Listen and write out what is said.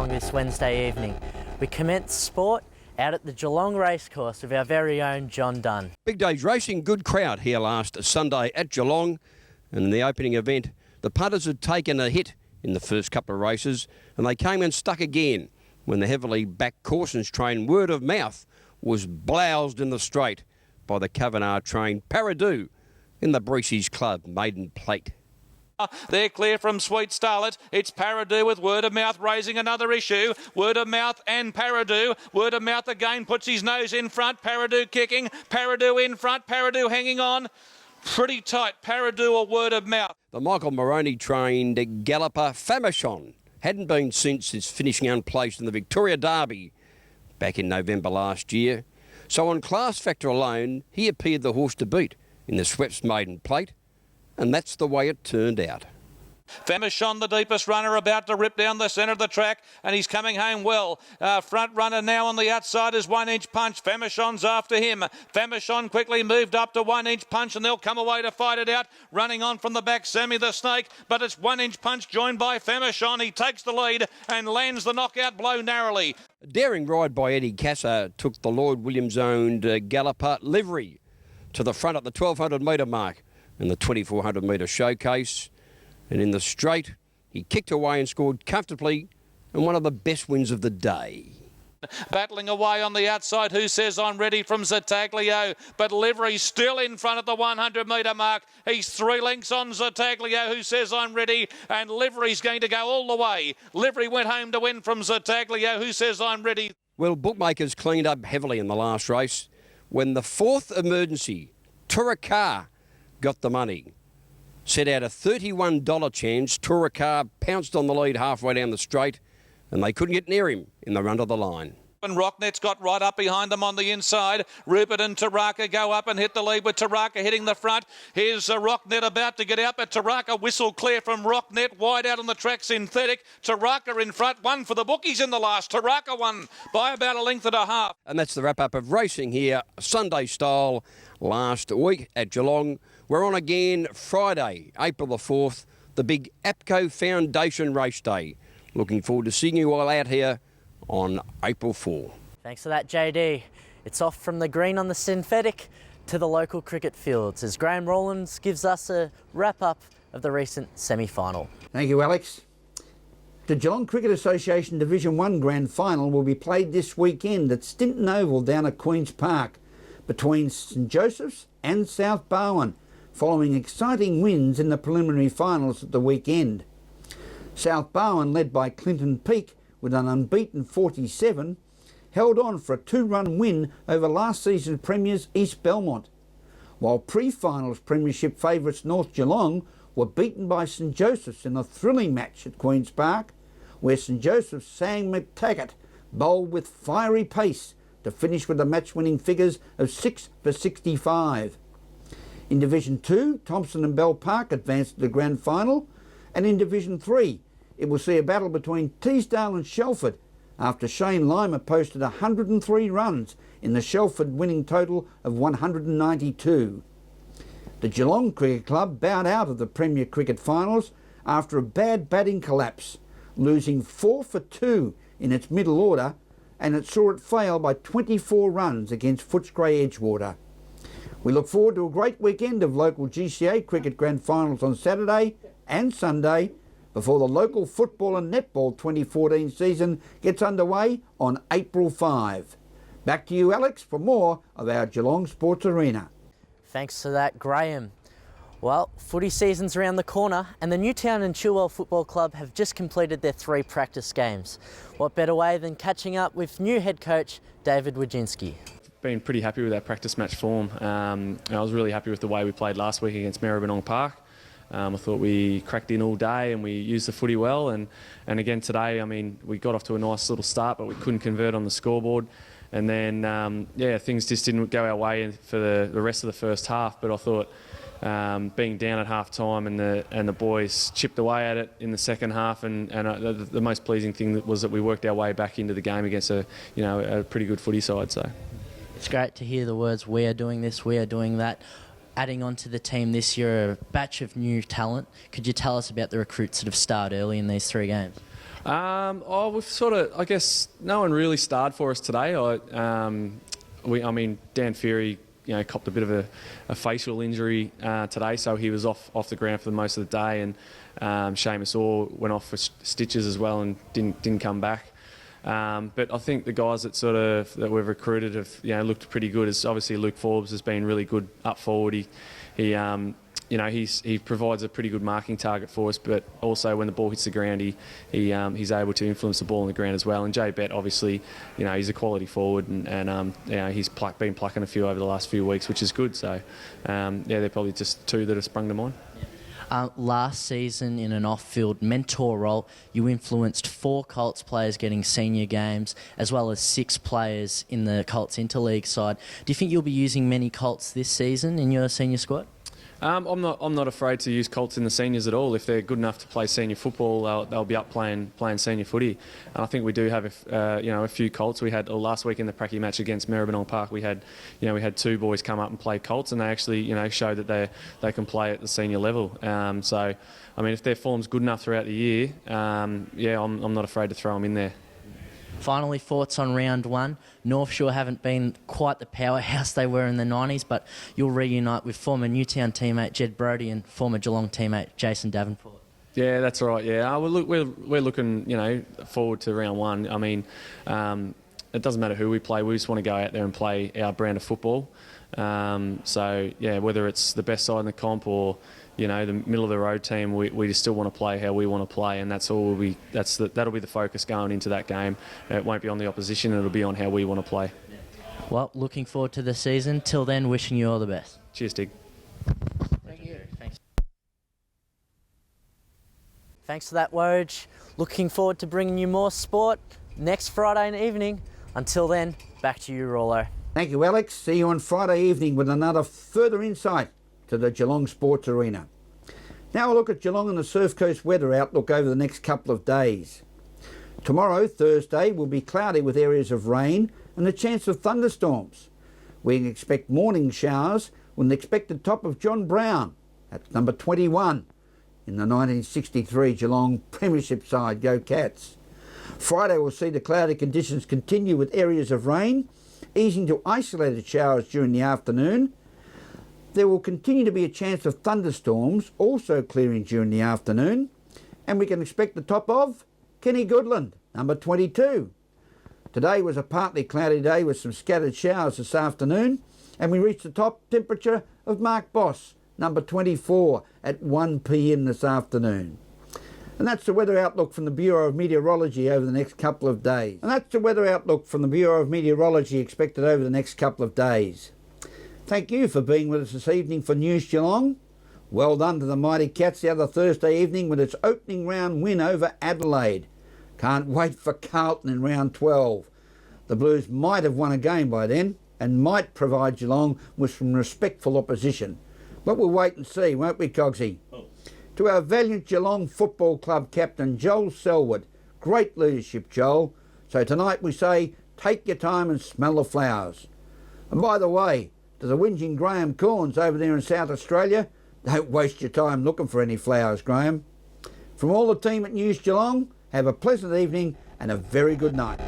Geelong this Wednesday evening. We commence sport out at the Geelong Racecourse with our very own John Dunn. Big Day's racing, good crowd here last Sunday at Geelong. And in the opening event, the punters had taken a hit in the first couple of races and they came and stuck again when the heavily backed Corson's train Word of Mouth was bloused in the straight by the Kavanagh train Paradoo in the Breezy's Club maiden plate. They're clear from Sweet Starlet. It's Paradoo with Word of Mouth raising another issue. Word of Mouth and Paradoo. Word of Mouth again puts his nose in front. Paradoo kicking. Paradoo in front. Paradoo hanging on. Pretty tight. Paradoo or Word of Mouth. The Michael Moroney trained galloper Famishon hadn't been since his finishing unplaced in the Victoria Derby back in November last year. So on class factor alone, he appeared the horse to beat in the Sweps maiden plate. And that's the way it turned out. Famishon, the deepest runner, about to rip down the centre of the track, and he's coming home well. Front runner now on the outside is 1 Inch Punch. Famishon's after him. Famishon quickly moved up to 1 Inch Punch, and they'll come away to fight it out. Running on from the back, Sammy the Snake, but it's 1 Inch Punch joined by Famishon. He takes the lead and lands the knockout blow narrowly. A daring ride by Eddie Casser took the Lloyd Williams-owned galloper Livery to the front at the 1,200 metre mark in the 2,400 metre showcase. And in the straight, he kicked away and scored comfortably and one of the best wins of the day. Battling away on the outside, Who Says I'm Ready from Zataglio, but Livery still in front at the 100 metre mark. He's 3 lengths on Zataglio, Who Says I'm Ready, and Livery's going to go all the way. Livery went home to win from Zataglio, Who Says I'm Ready. Well, bookmakers cleaned up heavily in the last race when the fourth emergency, Turakar, got the money. Set out a $31 chance. Turakar pounced on the lead halfway down the straight and they couldn't get near him in the run to the line. And Rocknet's got right up behind them on the inside. Rupert and Taraka go up and hit the lead with Taraka hitting the front. Here's Rocknet about to get out, but Taraka whistle clear from Rocknet. Wide out on the track, Synthetic. Taraka in front, one for the bookies in the last. Taraka won by about a length and a half. And that's the wrap-up of racing here, Sunday style, last week at Geelong. We're on again Friday, April the 4th, the big APCO Foundation Race Day. Looking forward to seeing you all out here on April 4. Thanks for that, JD. It's off from the green on the synthetic to the local cricket fields as Graham Rawlins gives us a wrap-up of the recent semi-final. Thank you, Alex. The Geelong Cricket Association Division 1 Grand Final will be played this weekend at Stinton Oval down at Queen's Park between St Joseph's and South Barwon, following exciting wins in the preliminary finals at the weekend. South Barwon, led by Clinton Peake with an unbeaten 47, held on for a 2-run win over last season's premiers East Belmont, while pre-finals premiership favourites North Geelong were beaten by St Joseph's in a thrilling match at Queen's Park, where St Joseph's Sang McTaggart bowled with fiery pace to finish with the match-winning figures of 6 for 65. In Division 2, Thompson and Bell Park advanced to the grand final, and in Division 3, it will see a battle between Teesdale and Shelford after Shane Lima posted 103 runs in the Shelford winning total of 192. The Geelong Cricket Club bowed out of the Premier Cricket Finals after a bad batting collapse, losing 4 for 2 in its middle order, and it saw it fail by 24 runs against Footscray Edgewater. We look forward to a great weekend of local GCA cricket grand finals on Saturday and Sunday before the local football and netball 2014 season gets underway on April 5. Back to you, Alex, for more of our Geelong Sports Arena. Thanks for that, Graham. Well, footy season's around the corner and the Newtown and Chilwell Football Club have just completed their 3 practice games. What better way than catching up with new head coach David Wojcinski? Been pretty happy with our practice match form. I was really happy with the way we played last week against Maribyrnong Park. I thought we cracked in all day and we used the footy well. And again today, I mean, we got off to a nice little start, but we couldn't convert on the scoreboard. And then, things just didn't go our way for the rest of the first half. But I thought being down at half time and the boys chipped away at it in the second half. And the most pleasing thing was that we worked our way back into the game against a pretty good footy side. So it's great to hear the words, we are doing this, we are doing that. Adding on to the team this year, a batch of new talent. Could you tell us about the recruits that have started early in these 3 games? We've sort of, I guess, no one really starred for us today. Dan Fury, copped a bit of a facial injury today, so he was off the ground for most of the day, and Seamus Orr went off for stitches as well and didn't come back. But I think the guys that we've recruited have looked pretty good. It's obviously Luke Forbes has been really good up forward. He provides a pretty good marking target for us, but also when the ball hits the ground, he's able to influence the ball on the ground as well. And Jay Bett, obviously, he's a quality forward, and he's been plucking a few over the last few weeks, which is good. So, they're probably just two that have sprung to mind. Last season, in an off-field mentor role, you influenced 4 Colts players getting senior games, as well as 6 players in the Colts interleague side. Do you think you'll be using many Colts this season in your senior squad? I'm not afraid to use Colts in the seniors at all. If they're good enough to play senior football, they'll be up playing senior footy. And I think we do have a few Colts. We had last week in the Pracky match against Melbourne Park. We had 2 boys come up and play Colts, and they actually show that they can play at the senior level. So I mean, if their form's good enough throughout the year, I'm not afraid to throw them in there. Finally, thoughts on round 1. North Shore haven't been quite the powerhouse they were in the 90s, but you'll reunite with former Newtown teammate Jed Brodie and former Geelong teammate Jason Davenport. Yeah, that's right. Yeah, we're looking forward to round 1. I mean, it doesn't matter who we play. We just want to go out there and play our brand of football. Whether it's the best side in the comp or the middle of the road team, we just still want to play how we want to play, and that'll be the focus going into that game. It won't be on the opposition; it'll be on how we want to play. Well, looking forward to the season. Till then, wishing you all the best. Cheers, Dig. Thank you. Thanks for that, Woj. Looking forward to bringing you more sport next Friday evening. Until then, back to you, Rollo. Thank you, Alex. See you on Friday evening with another further insight to the Geelong Sports Arena. Now a look at Geelong and the Surf Coast weather outlook over the next couple of days. Tomorrow, Thursday, will be cloudy with areas of rain and a chance of thunderstorms. We can expect morning showers with an expected top of John Brown at number 21 in the 1963 Geelong Premiership side. Go Cats. Friday will see the cloudy conditions continue with areas of rain, easing to isolated showers during the afternoon. There will continue to be a chance of thunderstorms, also clearing during the afternoon, and we can expect the top of Kenny Goodland, number 22. Today was a partly cloudy day with some scattered showers this afternoon, and we reached the top temperature of Mark Boss, number 24, at 1 p.m. this afternoon. And that's the weather outlook from the Bureau of Meteorology over the next couple of days. Expected over the next couple of days. Thank you for being with us this evening for News Geelong. Well done to the Mighty Cats the other Thursday evening with its opening round win over Adelaide. Can't wait for Carlton in round 12. The Blues might have won a game by then and might provide Geelong with some respectful opposition. But we'll wait and see, won't we, Cogsy? Oh. To our valiant Geelong Football Club captain, Joel Selwood. Great leadership, Joel. So tonight we say, take your time and smell the flowers. And by the way, to the whinging Graham Corns over there in South Australia, don't waste your time looking for any flowers, Graham. From all the team at News Geelong, have a pleasant evening and a very good night.